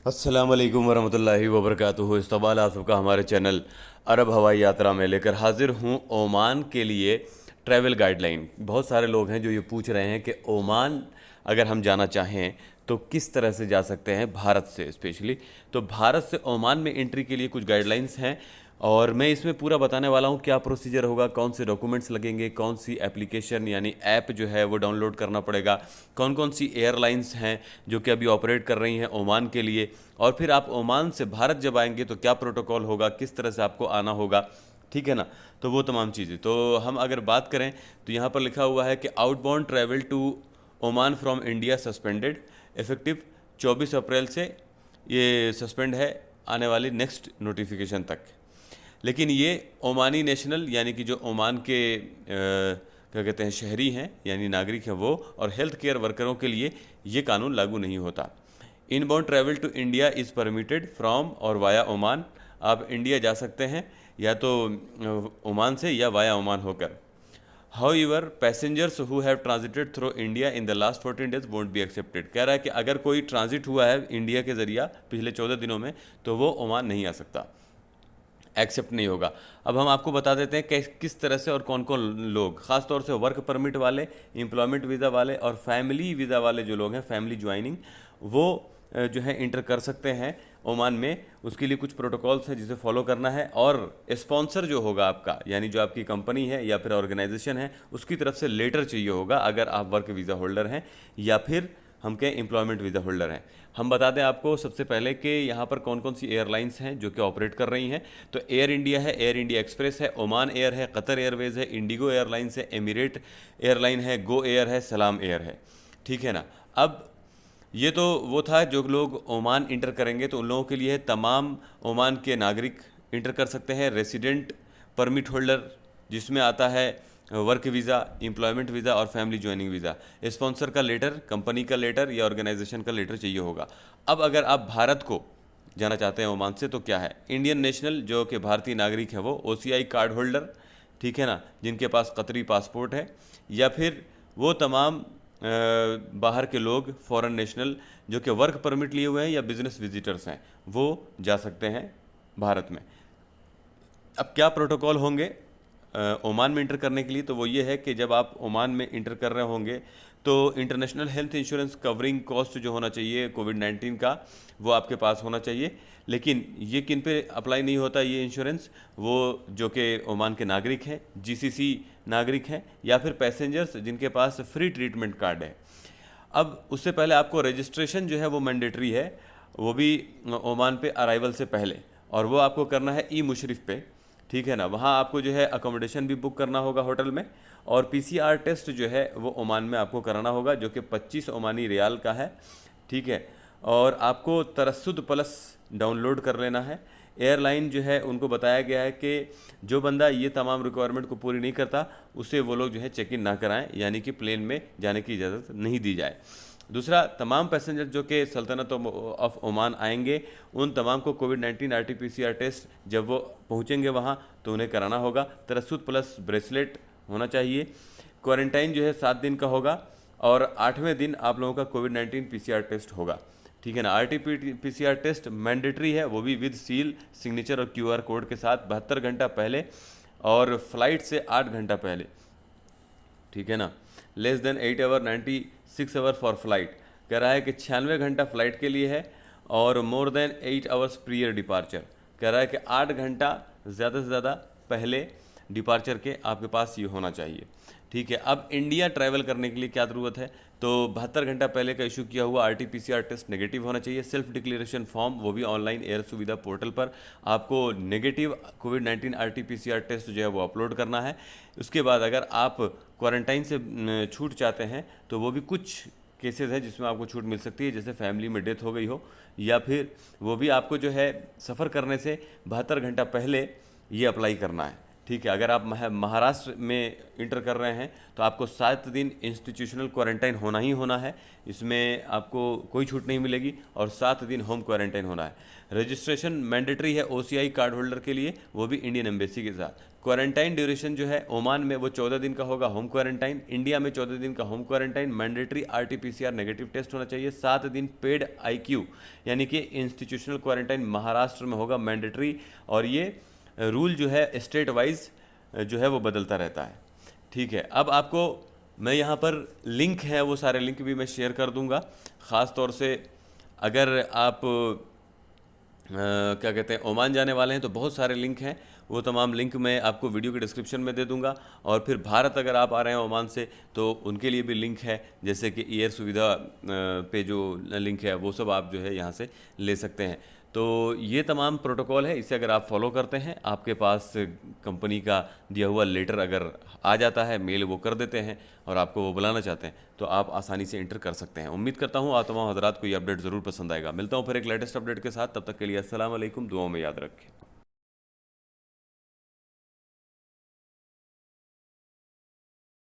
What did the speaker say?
अस्सलाम वालेकुम वरहमतुल्लाहि वबरकातुहू। इस्तकबाल आप सबका हमारे चैनल अरब हवाई यात्रा में लेकर हाजिर हूँ ओमान के लिए ट्रैवल गाइडलाइन। बहुत सारे लोग हैं जो ये पूछ रहे हैं कि ओमान अगर हम जाना चाहें तो किस तरह से जा सकते हैं भारत से स्पेशली। तो भारत से ओमान में एंट्री के लिए कुछ गाइडलाइंस हैं और मैं इसमें पूरा बताने वाला हूँ क्या प्रोसीजर होगा, कौन से डॉक्यूमेंट्स लगेंगे, कौन सी एप्लीकेशन यानी ऐप जो है वो डाउनलोड करना पड़ेगा, कौन कौन सी एयरलाइंस हैं जो कि अभी ऑपरेट कर रही हैं ओमान के लिए, और फिर आप ओमान से भारत जब आएंगे तो क्या प्रोटोकॉल होगा, किस तरह से आपको आना होगा। ठीक है ना। तो वो तमाम चीज़ें तो हम अगर बात करें तो यहाँ पर लिखा हुआ है कि outbound travel to Oman from India suspended effective 24 April से ये सस्पेंड है आने वाली नेक्स्ट नोटिफिकेशन तक। लेकिन ये ओमानी नेशनल यानी कि जो ओमान के क्या कहते हैं शहरी हैं यानी नागरिक हैं वो और हेल्थ केयर वर्करों के लिए ये कानून लागू नहीं होता। Inbound travel to India is permitted from और वाया ओमान। आप इंडिया जा सकते हैं या तो ओमान से या वाया ओमान होकर। However, passengers who have transited through India in the last 14 days won't be accepted। कह रहा है कि अगर कोई ट्रांजिट हुआ है इंडिया के ज़रिया पिछले 14 दिनों में तो वो ओमान नहीं आ सकता, एक्सेप्ट नहीं होगा। अब हम आपको बता देते हैं कि किस तरह से और कौन कौन लोग, ख़ास तौर से वर्क परमिट वाले, एम्प्लॉयमेंट वीज़ा वाले और फैमिली वीज़ा वाले जो लोग हैं, फैमिली ज्वाइनिंग, वो जो है इंटर कर सकते हैं ओमान में। उसके लिए कुछ प्रोटोकॉल्स हैं जिसे फॉलो करना है और स्पॉन्सर जो होगा आपका यानी जो आपकी कंपनी है या फिर ऑर्गेनाइजेशन है उसकी तरफ से लेटर चाहिए होगा अगर आप वर्क वीज़ा होल्डर हैं या फिर हम कहें एम्प्लॉयमेंट वीज़ा होल्डर हैं। हम बता दें आपको सबसे पहले कि यहाँ पर कौन कौन सी एयरलाइंस हैं जो कि ऑपरेट कर रही हैं। तो एयर इंडिया है, एयर इंडिया एक्सप्रेस है, ओमान एयर है, कतर एयरवेज़ है, इंडिगो एयरलाइंस है, एमिरेट एयरलाइन है, गो एयर है, सलाम एयर है। ठीक है ना। अब ये तो वो था जो लोग ओमान इंटर करेंगे तो उन लोगों के लिए तमाम ओमान के नागरिक इंटर कर सकते हैं। रेसिडेंट परमिट होल्डर जिसमें आता है वर्क वीज़ा, एम्प्लॉयमेंट वीज़ा और फैमिली ज्वाइनिंग वीज़ा। स्पॉन्सर का लेटर, कंपनी का लेटर या ऑर्गेनाइजेशन का लेटर चाहिए होगा। अब अगर आप भारत को जाना चाहते हैं ओमान से तो क्या है, इंडियन नेशनल जो कि भारतीय नागरिक है वो, ओसीआई कार्ड होल्डर, ठीक है ना, जिनके पास कतरी पासपोर्ट है, या फिर वो तमाम बाहर के लोग फॉरेन नेशनल जो कि वर्क परमिट लिए हुए हैं या बिजनेस विजिटर्स हैं वो जा सकते हैं भारत में। अब क्या प्रोटोकॉल होंगे ओमान में इंटर करने के लिए, तो वो ये है कि जब आप ओमान में इंटर कर रहे होंगे तो international health insurance covering cost जो होना चाहिए कोविड-19 का वो आपके पास होना चाहिए। लेकिन ये किन पे अप्लाई नहीं होता ये इंश्योरेंस, वो जो कि ओमान के नागरिक हैं, जीसीसी नागरिक हैं या फिर पैसेंजर्स जिनके पास फ्री ट्रीटमेंट कार्ड है। अब उससे पहले आपको रजिस्ट्रेशन जो है वो मैंडेटरी है, वो भी ओमान पे अराइवल से पहले, और वो आपको करना है ई मुशरिफ पे। ठीक है ना। वहाँ आपको जो है अकोमोडेशन भी बुक करना होगा होटल में, और पीसीआर टेस्ट जो है वो ओमान में आपको कराना होगा जो कि 25 ओमानी रियाल का है। ठीक है। और आपको तरसुद प्लस डाउनलोड कर लेना है। एयरलाइन जो है उनको बताया गया है कि जो बंदा ये तमाम रिक्वायरमेंट को पूरी नहीं करता उसे वो लोग जो है चेक इन ना कराएं, यानी कि प्लेन में जाने की इजाज़त नहीं दी जाए। दूसरा, तमाम पैसेंजर जो कि सल्तनत ऑफ ओमान आएंगे उन तमाम को कोविड-19 आरटी-पीसीआर टेस्ट जब वो पहुंचेंगे वहां तो उन्हें कराना होगा। तरसुद प्लस ब्रेसलेट होना चाहिए। क्वारंटाइन जो है 7 दिन का होगा और 8वें दिन आप लोगों का कोविड-19 पीसीआर टेस्ट होगा। ठीक है ना। आरटी-पीसीआर टेस्ट मैंडेटरी है, वो भी विद सील, सिग्नेचर और क्यूआर कोड के साथ 72 घंटा पहले और फ्लाइट से 8 घंटा पहले। ठीक है ना। Less than 8 hour 96 hour for flight. कह रहा है कि 96 घंटा फ्लाइट के लिए है और more than 8 hours prior departure. कह रहा है कि 8 घंटा ज़्यादा से ज़्यादा पहले डिपार्चर के आपके पास ये होना चाहिए। ठीक है। अब इंडिया ट्रैवल करने के लिए क्या ज़रूरत है, तो 72 घंटा पहले का इशू किया हुआ आरटी-पीसीआर टेस्ट नेगेटिव होना चाहिए। सेल्फ डिक्लेरेशन फॉर्म, वो भी ऑनलाइन एयर सुविधा पोर्टल पर आपको नेगेटिव कोविड-19 आरटी-पीसीआर टेस्ट जो है वो अपलोड करना है। उसके बाद अगर आप क्वारंटाइन से छूट चाहते हैं तो वो भी कुछ केसेस हैं जिसमें आपको छूट मिल सकती है, जैसे फैमिली में डेथ हो गई हो या फिर वो भी आपको जो है सफ़र करने से 72 घंटा पहले ये अप्लाई करना है। ठीक है, अगर आप महाराष्ट्र में इंटर कर रहे हैं तो आपको 7 दिन इंस्टीट्यूशनल क्वारंटाइन होना ही होना है, इसमें आपको कोई छूट नहीं मिलेगी, और 7 दिन होम क्वारंटाइन होना है। रजिस्ट्रेशन मैंडेटरी है ओसीआई कार्ड होल्डर के लिए, वो भी इंडियन एम्बेसी के साथ। क्वारंटाइन ड्यूरेशन जो है ओमान में वो 14 दिन का होगा होम क्वारंटाइन, इंडिया में 14 दिन का home quarantine. Mandatory RTPCR negative test होना चाहिए। 7 दिन पेड आईक्यू यानी कि इंस्टीट्यूशनल क्वारंटाइन महाराष्ट्र में होगा मैंडेटरी, और ये रूल जो है स्टेट वाइज जो है वो बदलता रहता है। ठीक है, अब आपको मैं यहाँ पर लिंक है वो सारे लिंक भी मैं शेयर कर दूँगा। ख़ास तौर से अगर आप क्या कहते हैं ओमान जाने वाले हैं तो बहुत सारे लिंक हैं, वो तमाम लिंक मैं आपको वीडियो के डिस्क्रिप्शन में दे दूंगा। और फिर भारत अगर आप आ रहे हैं ओमान से तो उनके लिए भी लिंक है, जैसे कि एयर सुविधा पे जो लिंक है वो सब आप जो है यहाँ से ले सकते हैं। तो ये तमाम प्रोटोकॉल है, इसे अगर आप फॉलो करते हैं, आपके पास कंपनी का दिया हुआ लेटर अगर आ जाता है, मेल वो कर देते हैं और आपको वो बुलाना चाहते हैं, तो आप आसानी से इंटर कर सकते हैं। उम्मीद करता हूँ आप तमाम हजरात को ये अपडेट ज़रूर पसंद आएगा। मिलता हूँ फिर एक लेटेस्ट अपडेट के साथ, तब तक के लिए अस्सलाम वालेकुम, दुआओं में याद रखें।